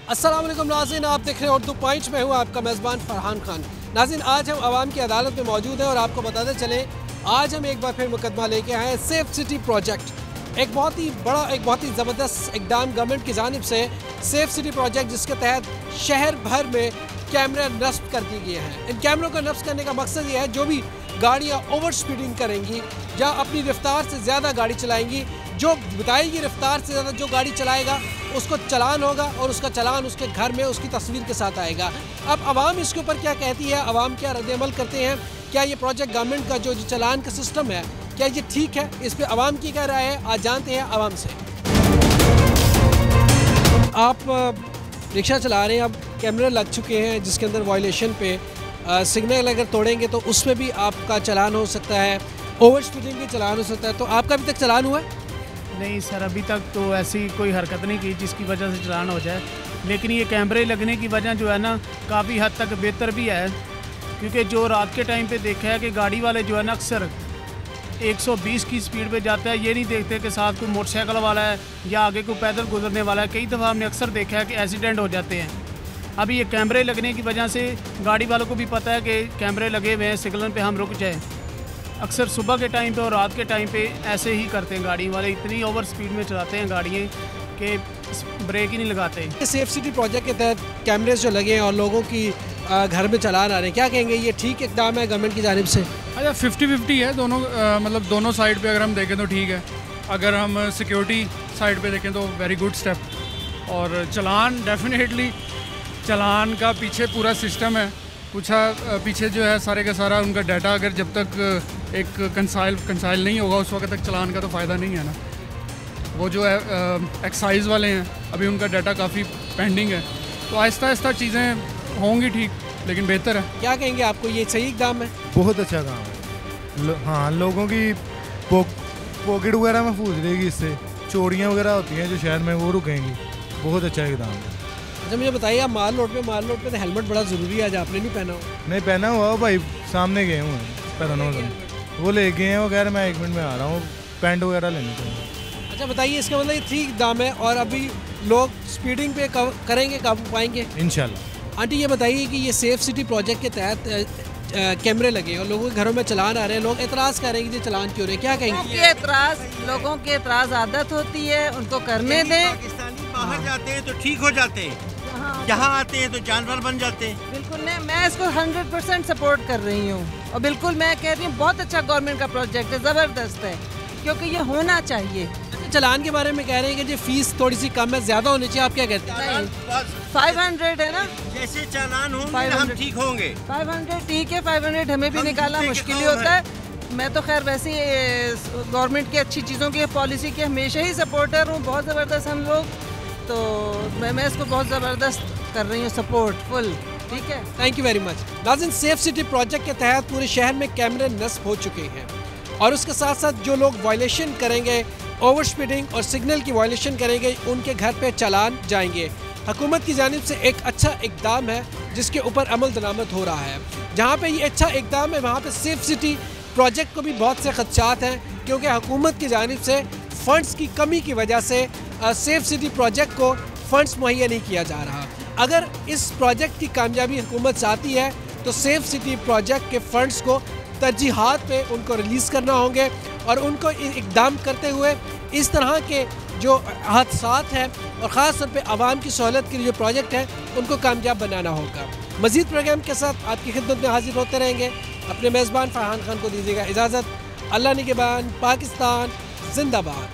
अस्सलाम वालेकुम नाज़रीन, आप देख रहे हैं उर्दू पॉइंट में हूँ आपका मेज़बान फरहान खान। नाज़रीन, आज हम आवाम की अदालत में मौजूद हैं और आपको बताते चले आज हम एक बार फिर मुकदमा लेके आए हैं सेफ सिटी प्रोजेक्ट। एक बहुत ही बड़ा, एक बहुत ही ज़बरदस्त इक़दाम गवर्नमेंट की जानिब से सेफ सिटी प्रोजेक्ट, जिसके तहत शहर भर में कैमरे नस्ब कर दिए गए हैं। इन कैमरों को नस्ब करने का मकसद ये है, जो भी गाड़ियाँ ओवर स्पीडिंग करेंगी या अपनी रफ्तार से ज़्यादा गाड़ी चलाएंगी, जो बताएगी रफ्तार से ज़्यादा जो गाड़ी चलाएगा उसको चालान होगा और उसका चालान उसके घर में उसकी तस्वीर के साथ आएगा। अब आवाम इसके ऊपर क्या कहती है, आवाम क्या रद्द-ए-अमल करते हैं, क्या ये प्रोजेक्ट गवर्नमेंट का जो चालान का सिस्टम है क्या ये ठीक है, इस पर आवाम की क्या राय है, आज जानते हैं आवाम से। आप रिक्शा चला रहे हैं, अब कैमरे लग चुके हैं जिसके अंदर वायलेशन पे सिग्नल अगर तोड़ेंगे तो उसमें भी आपका चालान हो सकता है, ओवर स्पीडिंग भी चालान हो सकता है। तो आपका अभी तक चालान हुआ है? नहीं सर, अभी तक तो ऐसी कोई हरकत नहीं की जिसकी वजह से चालान हो जाए, लेकिन ये कैमरे लगने की वजह जो है ना काफ़ी हद तक बेहतर भी है, क्योंकि जो रात के टाइम पे देखा है कि गाड़ी वाले जो है ना अक्सर 120 की स्पीड पे जाता है, ये नहीं देखते कि साथ कोई मोटरसाइकिल वाला है या आगे कोई पैदल गुजरने वाला है। कई दफ़ा हमने अक्सर देखा है कि एक्सीडेंट हो जाते हैं। अभी ये कैमरे लगने की वजह से गाड़ी वालों को भी पता है कि कैमरे लगे हुए हैं, सिग्नल पे हम रुक जाएं। अक्सर सुबह के टाइम पे और रात के टाइम पे ऐसे ही करते हैं गाड़ी वाले, इतनी ओवर स्पीड में चलाते हैं गाड़ियाँ कि ब्रेक ही नहीं लगाते। सेफ सिटी प्रोजेक्ट के तहत कैमरे जो लगे हैं और लोगों की घर में चालान आ रहे हैं, क्या कहेंगे, ये ठीक इक़दाम है गवर्नमेंट की जानिब से? अच्छा, 50-50 है दोनों, मतलब दोनों साइड पे अगर हम देखें तो ठीक है। अगर हम सिक्योरिटी साइड पे देखें तो वेरी गुड स्टेप। और चालान डेफिनेटली, चालान का पीछे पूरा सिस्टम है, कुछ पीछे जो है सारे का सारा उनका डाटा, अगर जब तक एक कंसाइल नहीं होगा उस वक्त तक चालान का तो फ़ायदा नहीं है ना। वो जो है एक्साइज़ वाले हैं, अभी उनका डाटा काफ़ी पेंडिंग है, तो आहिस्ता आहिस्ता चीज़ें होंगी ठीक, लेकिन बेहतर है। क्या कहेंगे, आपको ये सही इक़दाम है? बहुत अच्छा काम है। हाँ, लोगों की पॉकेट वगैरह महफूज रहेगी, इससे चोरियाँ वगैरह होती हैं जो शहर में वो रुकेंगी। बहुत अच्छा इक़दाम है। अच्छा, मुझे बताइए, आप माल रोड पे तो हेलमेट बड़ा ज़रूरी है, आज आपने नहीं पहना हो? नहीं पहना हुआ भाई, सामने गए हुए पहना वो ले गए हैं, वो कह रहे मैं 1 मिनट में आ रहा हूँ, पैंट वगैरह लेनी चाहिए। अच्छा बताइए, इसका मतलब ये ठीक दाम है और अभी लोग स्पीडिंग पे करेंगे, काबू पाएंगे इंशाल्लाह। आंटी ये बताइए कि ये सेफ सिटी प्रोजेक्ट के तहत कैमरे लगे और लोगों के घरों में चालान आ रहे हैं, लोग एतराज़ कर रहे हैं कि ये चालान क्यों रहे, क्या कहेंगे? लोगों की एतराज़ आदत होती है, उनको करने दें। पाकिस्तानी बाहर जाते हैं तो ठीक हो जाते हैं, यहाँ आते हैं तो जानवर बन जाते हैं। बिल्कुल नहीं, मैं इसको 100% सपोर्ट कर रही हूँ और बिल्कुल मैं कह रही हूँ बहुत अच्छा गवर्नमेंट का प्रोजेक्ट है, ज़बरदस्त है, क्योंकि ये होना चाहिए। चालान के बारे में कह रहे हैं कि जो फीस थोड़ी सी कम है, ज़्यादा होनी चाहिए, आप क्या कहते हैं? 500 है ना, जैसे चालान होंगे हम ठीक होंगे। 500 ठीक है, 500 हमें भी निकालना मुश्किल ही होता है। मैं तो खैर वैसे ही गवर्नमेंट की अच्छी चीज़ों की पॉलिसी की हमेशा ही सपोर्टर हूँ, बहुत ज़बरदस्त हम लोग, तो मैं इसको बहुत ज़बरदस्त कर रही हूँ, सपोर्ट फुल। ठीक है, थैंक यू वेरी मच। नाज़रीन, सेफ सिटी प्रोजेक्ट के तहत पूरे शहर में कैमरे नस्ब हो चुके हैं और उसके साथ साथ जो लोग वायलेशन करेंगे, ओवर स्पीडिंग और सिग्नल की वायलेशन करेंगे, उनके घर पे चालान जाएंगे। हुकूमत की जानिब से एक अच्छा इक़दाम है जिसके ऊपर अमल दरामद हो रहा है। जहाँ पे ये अच्छा इक़दाम है वहाँ पे सेफ सिटी प्रोजेक्ट को भी बहुत से खदशात हैं, क्योंकि हुकूमत की जानिब से फ़ंड्स की कमी की वजह से सेफ सिटी प्रोजेक्ट को फ़ंड्स मुहैया नहीं किया जा रहा। अगर इस प्रोजेक्ट की कामयाबी हुकूमत चाहती है तो सेफ सिटी प्रोजेक्ट के फ़ंड्स को तरजीहात पे उनको रिलीज़ करना होंगे और उनको इक़दाम करते हुए इस तरह के जो हादसात हैं और ख़ास तौर पे आवाम की सहूलत के लिए जो प्रोजेक्ट है उनको कामयाब बनाना होगा। मज़ीद प्रोग्राम के साथ आपकी खिदमत में हाजिर होते रहेंगे। अपने मेज़बान फरहान खान को दीजिएगा इजाज़त। अल्लाह निगहबान, पाकिस्तान जिंदाबाद।